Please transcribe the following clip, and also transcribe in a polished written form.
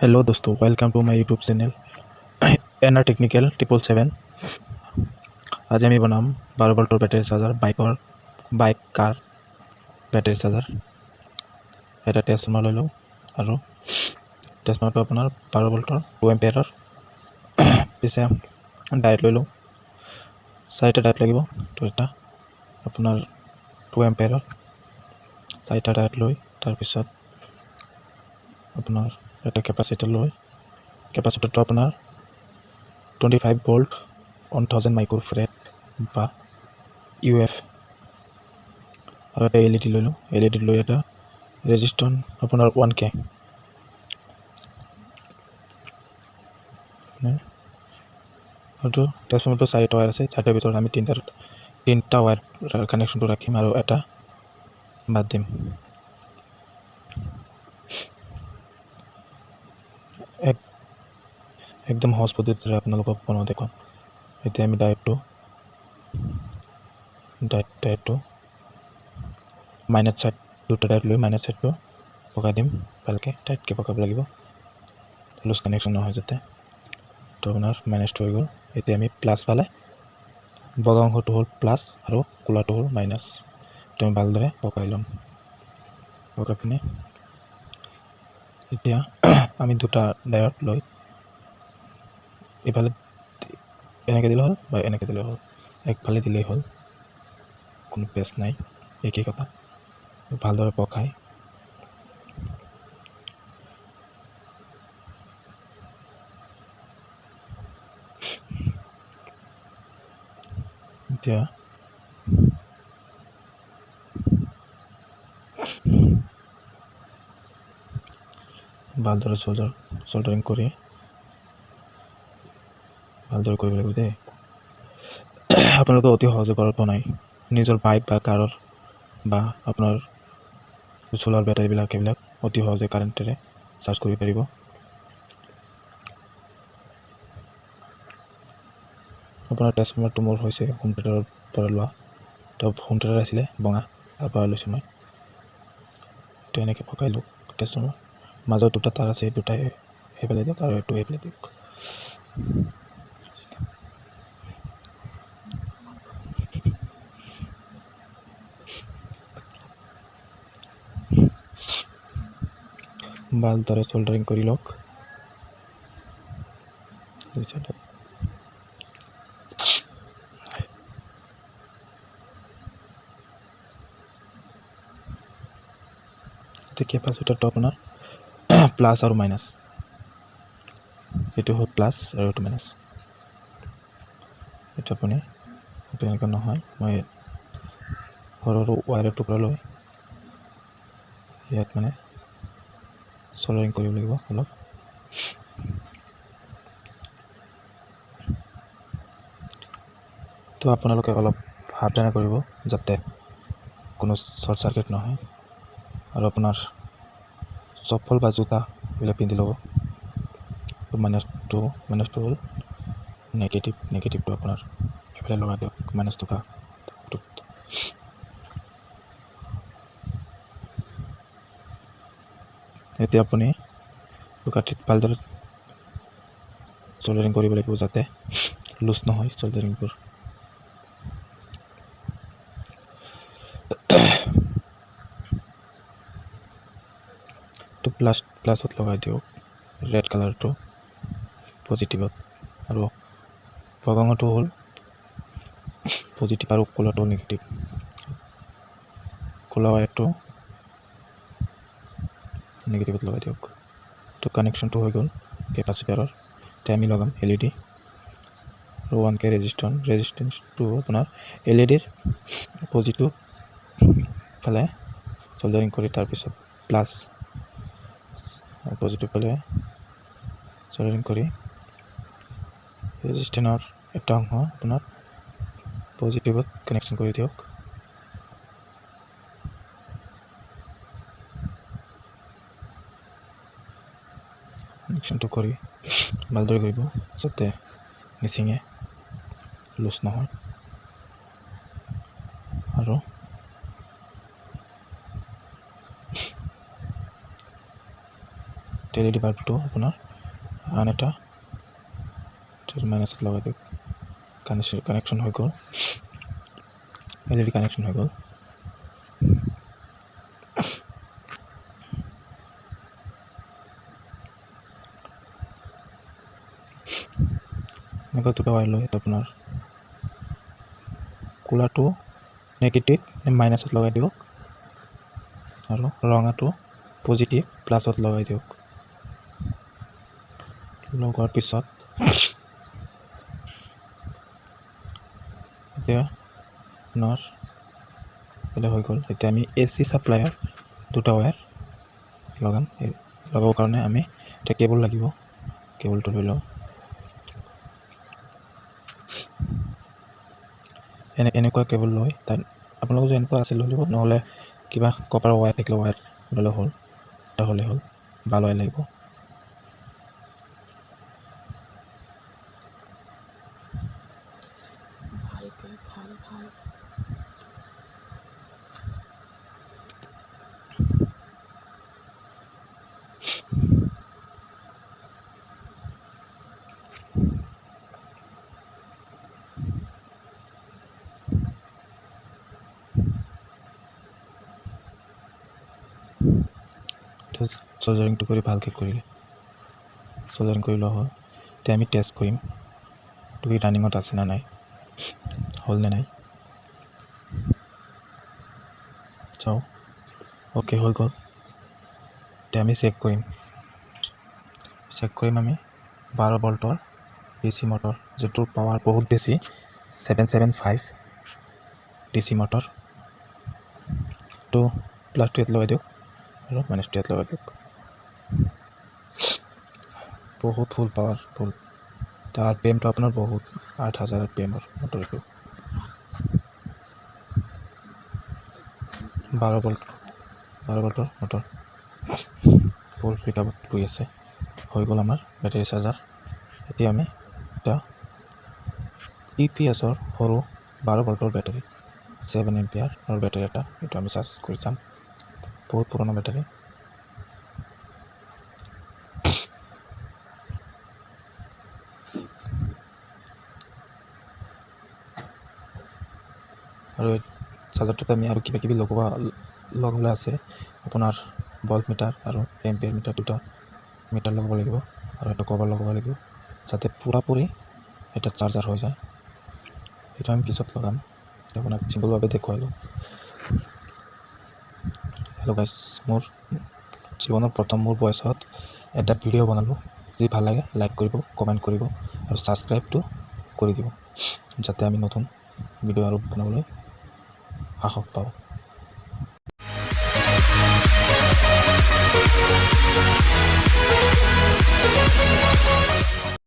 Hello दोस्तों, welcome to my YouTube channel NR technical 777। आज আমি বনাম 12 ভোল্টৰ battery charger bike car battery charger. এটা ট্ৰান্সফৰ্মাৰ লৈ লওঁ আৰু ট্ৰান্সফৰ্মাৰটো আপোনাৰ 12 ভোল্টৰ 2 এম্পিয়াৰৰ। পিছে ডায়েট লৈ লওঁ, 4টা ডায়েট লাগিব। তো এটা আপোনাৰ 2 এম্পিয়াৰৰ 4টা ডায়েট লৈ তাৰপিছত আপোনাৰ এটা কেপাচিটৰ লৈ, কেপাচিটৰটো আপোনাৰ 25 ভোল্ট 1000 মাইক্ৰ'ফেৰাড বা UF, আৰু এটা LED লৈ লওঁ। LED লৈ এটা ৰেজিষ্টৰ আপোনাৰ 1K। আৰু ট্ৰান্সফৰ্মাৰটো 4টা ৱায়াৰ আছে, 4টাৰ ভিতৰত আমি তিনিটা ৱায়াৰ কানেকশ্যনটো ৰাখিম আৰু এটা বাদ দিম। একদম সহজ পদ্ধতিৰে আপোনালোকক বনাওঁ দেখুৱাম। এতিয়া আমি ডায়েটটো মাইনাছ চাইড, দুটা ডায়েট লৈ মাইনাছ চাইডটো পকাই দিম। ভালকৈ টাইটকৈ পকাব লাগিব, লুজ কানেকশ্যন নহয় যাতে। তো আপোনাৰ মাইনাছটো হৈ গ'ল। এতিয়া আমি প্লাছ পালে, বগা অংশটো হ'ল প্লাছ আৰু ক'লাটো হ'ল মাইনাছ। তো আমি ভালদৰে পকাই ল'ম। পকাই পিনে এতিয়া আমি দুটা ডায়েট লৈ এইফালে এনেকৈ দিলে হ'ল বা এনেকৈ দিলে হ'ল, একফালে দিলেই হ'ল, কোনো পেচ নাই, একেই কথা। ভালদৰে পকাই এতিয়া ভালদৰে সোল্ডাৰিং কৰি ভালদৰে কৰিব লাগিব দেই। আপোনালোকে অতি সহজে ঘৰত বনাই নিজৰ বাইক বা কাৰৰ বা আপোনাৰ চ'লাৰ বেটাৰীবিলাক এইবিলাক অতি সহজে কাৰেণ্টেৰে চাৰ্জ কৰিব পাৰিব। আপোনাৰ ট্ৰান্সফৰ্মাৰটো মোৰ হৈছে হোম থিয়েটাৰৰ পৰা লোৱা। তো হোম থিয়েটাৰ আছিলে বঙা, তাৰ পৰা লৈছোঁ মই। তো এনেকৈ পকাই লওঁ। ট্ৰান্সফৰ্মাৰ মাজত দুটা তাৰ আছে, দুটাই এইফালে দিয়ক আৰু এইটো এইফালে দিয়ক। ভালদৰে সোল্ডাৰিং কৰি লওক। কেপাচিটৰটো আপোনাৰ প্লাছ আৰু মাইনাছ, এইটো হ'ল প্লাছ আৰু এইটো মাইনাছ। এইটো আপুনি এইটো এনেকুৱা নহয়, মই সৰু সৰু ৱায়াৰৰ টুকুৰা লৈ ইয়াত মানে সোল্ডাৰিং কৰিব লাগিব অলপ। তো আপোনালোকে অলপ সাৱধানে কৰিব যাতে কোনো শ্বৰ্ট চাৰ্কিট নহয়। আৰু আপোনাৰ চপ্পল বা জোতা এইবিলাক পিন্ধি ল'ব। মাইনাছটো হ'ল নেগেটিভটো আপোনাৰ এইফালে লগাই দিয়ক, মাইনাছ থকা। এতিয়া আপুনি কাঠিত ভালদৰে সোল্ডাৰিং কৰিব লাগিব যাতে লুজ নহয় সোল্ডাৰিংবোৰ। তো প্লাছত লগাই দিয়ক ৰেড কালাৰটো পজিটিভত, আৰু বগাঙটো হ'ল পজিটিভ আৰু ক'লাটো নেগেটিভ। ক'লা ৱায়াৰটো নেগেটিভত লগাই দিয়ক। তো কানেকশ্যনটো হৈ গ'ল কেপাচিটাৰৰ। এতিয়া আমি লগাম LED আৰু 1K ৰেজিষ্টেঞ্চটো আপোনাৰ LEDৰ পজিটিভ ফালে সোল্ডাৰিং কৰি তাৰপিছত প্লাছ পজিটিভ ফালে সোল্ডাৰিং কৰি ৰেজিষ্টেঞ্চৰ এটা অংশ আপোনাৰ পজিটিভত কানেকশ্যন কৰি দিয়ক। কানেকশ্যনটো কৰি ভালদৰে কৰিব যাতে নিচিঙে, লুজ নহয়। আৰু LED বাল্বটো আপোনাৰ আন এটা মাইনাছত লগাই দিয়ক কানেকশ্যন হৈ গ'ল LED কানেকশ্যন হৈ গ'ল এনেকৈ দুটা ৱায়াৰ লৈ আপোনাৰ কোলাটো নেগেটিভ মাইনাছত লগাই দিয়ক আৰু ৰঙাটো পজিটিভ প্লাছত লগাই দিয়ক লগোৱাৰ পিছত এতিয়া আপোনাৰ এটা হৈ গ'ল এতিয়া আমি AC ছাপ্লাইৰ দুটা ৱায়াৰ লগাবৰ কাৰণে আমি এটা কেবল লাগিব কেবলটো লৈ লওঁ এনেকুৱা কেবল লৈ তাত আপোনালোকৰ যদি এনেকুৱা আছে লৈ ল'ব নহ'লে কিবা কপাৰ ৱায়াৰ থাকিলে ৱায়াৰ ল'লে হ'ল এটা হ'লে হ'ল ভাল ৱায়াৰ লাগিব চল্ডাৰিংটো কৰি ভালকৈ কৰিলে চল্ডাৰিং কৰি লোৱা হ'ল এতিয়া আমি টেষ্ট কৰিম টো ৰানিঙত আছে না নাই হ'ল নে নাই চাওঁ অ'কে হৈ গ'ল এতিয়া আমি চেক কৰিম আমি 12 ভল্টৰ DC মটৰ যিটোৰ পাৱাৰ বহুত বেছি 775 DC মটৰ তো প্লাছটো ইয়াত লগাই দিয়ক আৰু মাইনাছটো ইয়াত লগাই দিয়ক বহুত ফুল পাৱাৰ ফুল তাৰ RPMটো আপোনাৰ বহুত 8000 RPMৰ মটৰ এইটো 12 ভল্টৰ মটৰ ফুল পিকআপত গৈ আছে হৈ গ'ল আমাৰ বেটাৰী চাৰ্জাৰ এতিয়া আমি এটা EPSৰ সৰু 12 ভল্টৰ বেটাৰী 7 এম্পিয়াৰৰ বেটাৰী এটা এইটো আমি চাৰ্জ কৰি চাম বহুত পুৰণা বেটাৰী আৰু চাৰ্জাৰটোত আমি আৰু কিবা কিবি লগাবলৈ আছে আপোনাৰ ভল্ট মিটাৰ আৰু এম্পিয়াৰ মিটাৰ দুটা মিটাৰ লগাব লাগিব আৰু এটা কভাৰ লগাব লাগিব যাতে পুৰাপুৰি এটা চাৰ্জাৰ হৈ যায় সেইটো আমি পিছত লগাম আপোনাক চিম্পলভাৱে দেখুৱালোঁ হেল্ল' গাইছ মোৰ জীৱনৰ প্ৰথম মোৰ বয়সত এটা ভিডিঅ' বনালোঁ যি ভাল লাগে লাইক কৰিব কমেণ্ট কৰিব আৰু ছাবস্ক্ৰাইবটো কৰি দিব যাতে আমি নতুন ভিডিঅ' আৰু বনাবলৈ সাহস পাওঁ